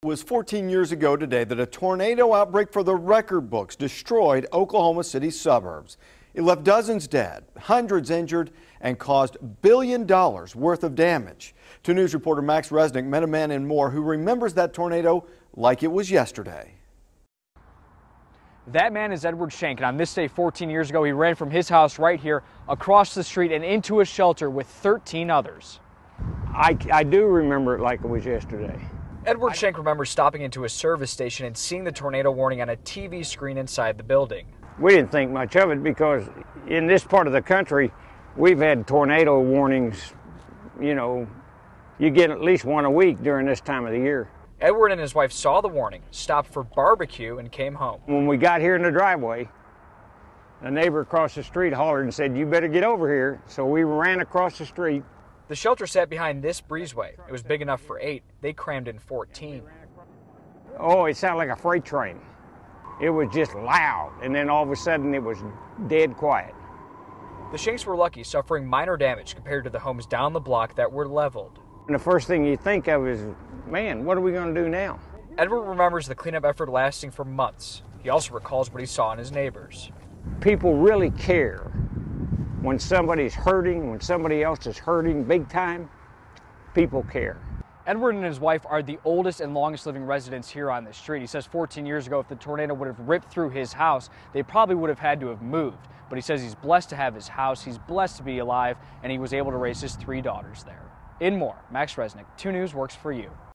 It was 14 years ago today that a tornado outbreak for the record books destroyed Oklahoma City's suburbs. It left dozens dead, hundreds injured, and caused $1 billion worth of damage. 2 News reporter Max Resnick met a man in Moore who remembers that tornado like it was yesterday. That man is Edward Shank, and on this day 14 years ago, he ran from his house right here across the street and into a shelter with 13 others. I do remember it like it was yesterday. Edward Shank remembers stopping into a service station and seeing the tornado warning on a TV screen inside the building. We didn't think much of it because in this part of the country, we've had tornado warnings, you get at least one a week during this time of the year. Edward and his wife saw the warning, stopped for barbecue, and came home. When we got here in the driveway, a neighbor across the street hollered and said, "You better get over here." So we ran across the street. The shelter sat behind this breezeway. It was big enough for 8. They crammed in 14. Oh, it sounded like a freight train. It was just loud, and then all of a sudden it was dead quiet. The Shanks were lucky, suffering minor damage compared to the homes down the block that were leveled. And the first thing you think of is, man, what are we going to do now? Edward remembers the cleanup effort lasting for months. He also recalls what he saw in his neighbors. People really care. When somebody's hurting, when somebody else is hurting big time, people care. Edward and his wife are the oldest and longest living residents here on the street. He says 14 years ago, if the tornado would have ripped through his house, they probably would have had to have moved. But he says he's blessed to have his house, he's blessed to be alive, and he was able to raise his 3 daughters there. In Moore, Max Resnick, 2 News works for you.